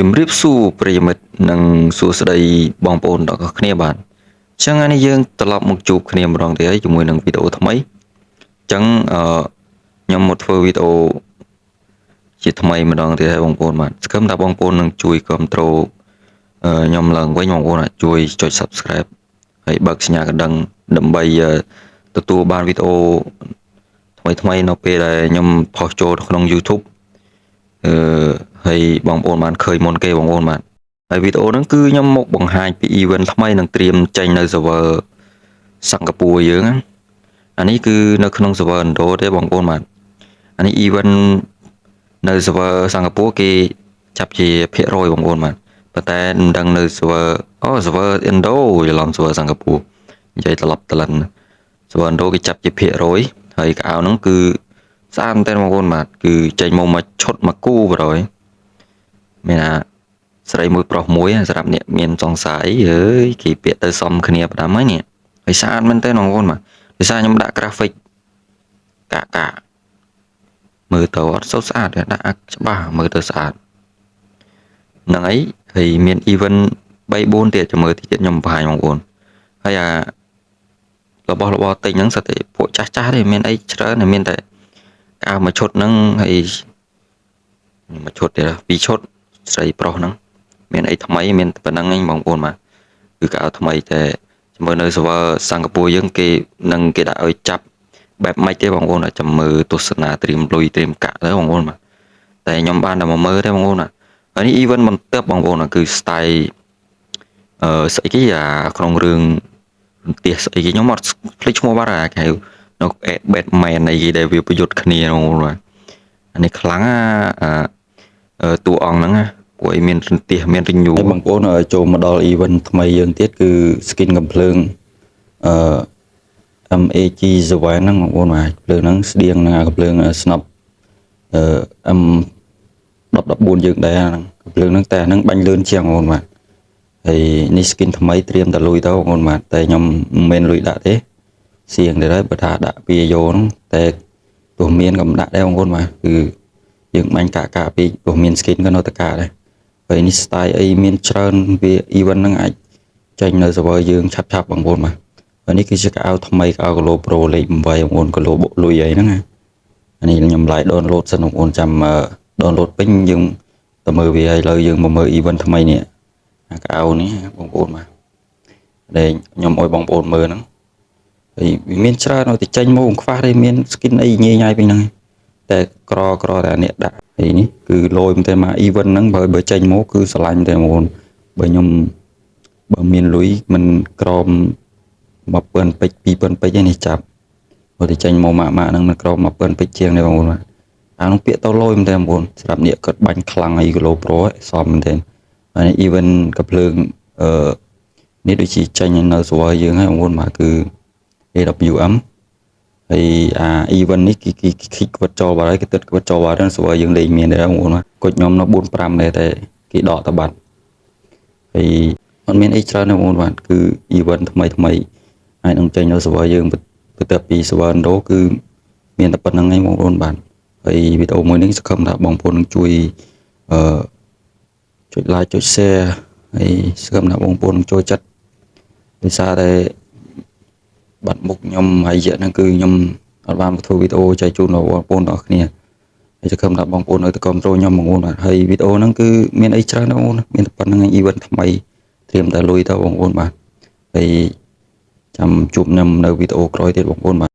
ជំរាបសួរប្រិយមិត្តនិងសួស្តីបងប្អូនទាំងអស់គ្នាបាទអញ្ចឹងថ្ងៃនេះយើងត្រឡប់មកជួបគ្នាម្ដងទៀតហើយជាមួយនឹងវីដេអូថ្មីអញ្ចឹងខ្ញុំមកធ្វើវីដេអូជាថ្មីម្ដងទៀតហើយបងប្អូនបាទសង្ឃឹមថាបងប្អូននឹងជួយគ្រប់គ្រងខ្ញុំឡើងវិញបងប្អូនជួយចុច Subscribe ហើយបើកសញ្ញាកណ្ដឹងដើម្បីទទួលបានវីដេអូថ្មីនៅពេលដែលខ្ញុំផុសចូលក្នុង YouTube ហើយបងប្អូនបានឃើញមុនគេបងប្អូនបាទហើយវីដេអូហ្នឹងគឺខ្ញុំមកបង្ហាញពី event ថ្មីនឹងត្រៀមចេញនៅ server សិង្ហបុរីយើងអានេះគឺនៅក្នុង server Indo ទេបងប្អូនបាទអានេះ event នៅ server សិង្ហបុរីគេចាប់ជាភាគរយបងប្អូនបាទប៉ុន្តែមិនដឹងនៅ server Indo ច្រឡំ server សិង្ហបុរីនិយាយត្រឡប់ត្រឡិន server Indo គេចាប់ជាភាគរយហើយកៅហ្នឹងគឺស្អាតមែនតើបងប្អូនបាទគឺចេញមកឈុតមកគូបរយមានថាស្រីមួយប្រុសមួយសម្រាប់អ្នកមានសង្ស័យអើយគេពាក់ទៅសមគ្នាផ្ដាំហើយនេះហើយស្អាតមែនតើបងប្អូនបាទដោយសារខ្ញុំដាក់ graphic កាមើលទៅអត់សូវស្អាតដាក់ច្បាស់មើលទៅស្អាតហ្នឹងហើយមាន event 3 4ទៀតចាំមើលតិចទៀតខ្ញុំបង្ហាញបងប្អូនហើយរបស់របរទិញហ្នឹងសិតតែពួកចាស់ទេមានអីច្រើនមានតែកៅមួយឈុតហ្នឹងហើយមួយឈុតទៀត2ឈុតស្រីប្រុសហ្នឹងមានអីថ្មីមានប៉ុណ្ណឹងឯងបងប្អូនបាទគឺកៅថ្មីតែមើលនៅ server សិង្ហបុរីយើងគេនឹងគេដាក់ឲ្យចាប់បែបម៉េចទេបងប្អូនចាំមើលទស្សនាត្រៀមលុយត្រៀមកាក់ទៅបងប្អូនបាទតែខ្ញុំបានតែមកមើលទេបងប្អូនហើយនេះ event បន្ទាប់បងប្អូនគឺ style ស្អីគេក្នុងរឿងផ្ទះស្អីគេខ្ញុំអត់ភ្លេចឈ្មោះបាត់ហើយគេហៅនៅ Batman អីគេដែលវាប្រយុទ្ធគ្នាបងប្អូនបាទអានេះខ្លាំងតួអង្គហ្នឹងពួកឯងមានរន្ទះមានរញូបងប្អូនចូលមកដល់ event ថ្មីយើងទៀតគឺ skin កំភ្លើងMAG 7ហ្នឹងបងប្អូនបាទភ្លើងហ្នឹងស្តៀងនឹងកំភ្លើង Snap M 1014យើងដែរហ្នឹងកំភ្លើងហ្នឹងតែហ្នឹងបាញ់លឿនជាងបងប្អូនបាទហើយនេះ skin ថ្មីត្រៀមតែលុយទៅបងប្អូនបាទតែខ្ញុំមិនមែនលុយដាក់ទេសៀងទៅហើយបើថាដាក់ពីយោហ្នឹងតែទោះមានក៏មិនដាក់ដែរបងប្អូនបាទគឺយើងបាញ់កាពីព្រោះមាន skin ក៏នៅតែកាដែរហើយនេះ style អីមានច្រើនវា event ហ្នឹងអាចចេញនៅ server យើងឆាប់បងប្អូនបាទហើយនេះគឺជាកៅថ្មីកៅ Galo Pro លេខ8បងប្អូន Galo បុកលុយអីហ្នឹងណាអានេះខ្ញុំ live download សិនបងប្អូនចាំ download ពេញយើងទៅមើលវាហើយឥឡូវយើងមកមើល event ថ្មីនេះកៅនេះបងប្អូនបាទដែលខ្ញុំឲ្យបងប្អូនមើលហ្នឹងហើយវាមានច្រើនឲ្យតែចេញមកខ្វះទេមាន skin អីញ៉ៃពេញហ្នឹងតែក្រតែអ្នកដាក់ហើយនេះគឺលយតែមក event ហ្នឹងបើចេញមកគឺស្រឡាញ់តែបងប្អូនបើខ្ញុំបើមានលុយមិនក្រម1000ពេជ្រ2000ពេជ្រឯនេះចាប់បើតែចេញមកម៉ាក់ហ្នឹងមិនក្រម1000ពេជ្រជាងទេបងប្អូនអានោះពាក្យទៅលយតែបងប្អូនសម្រាប់អ្នកគាត់បាញ់ខ្លាំងអី Galo Pro សមមែនទេហើយ event កំភ្លើងនេះដូចជាចេញនៅ server យើងហើយបងប្អូនបាទគឺ AWM ហើយevent នេះគេគាត់ចូលបាត់ហើយគេទឹកគាត់ចូលបាត់ហើយ server យើងលេងមានដែរបងប្អូនគាត់ខ្ញុំនៅ4 5ដែរតែគេដកទៅបាត់ហើយអត់មានអីច្រើនទេបងប្អូនបាទគឺ event ថ្មីហើយនឹងចេញនៅ server យើងបន្ទាប់ពី server Indo គឺមានតែប៉ុណ្្នឹងឯងបងប្អូនបាទហើយវីដេអូមួយនេះសង្ឃឹមថាបងប្អូននឹងជួយចុច like ចុច share ហើយសង្ឃឹមថាបងប្អូននឹងចូលចិត្តដោយសារតែបាត់មុខខ្ញុំហើយរយៈហ្នឹងគឺខ្ញុំអត់បានធ្វើវីដេអូចែកជូនដល់បងប្អូនទាំងអស់គ្នាហើយសង្ឃឹមថាបងប្អូននៅតែគាំទ្រខ្ញុំបងប្អូនបាទហើយវីដេអូហ្នឹងគឺមានអីច្រើនបងប្អូនមានតែប៉ុណ្្នឹងឯង event ថ្មីត្រៀមតែលុយទៅបងប្អូនបាទហើយចាំជួបខ្ញុំនៅវីដេអូក្រោយទៀតបងប្អូនបាទ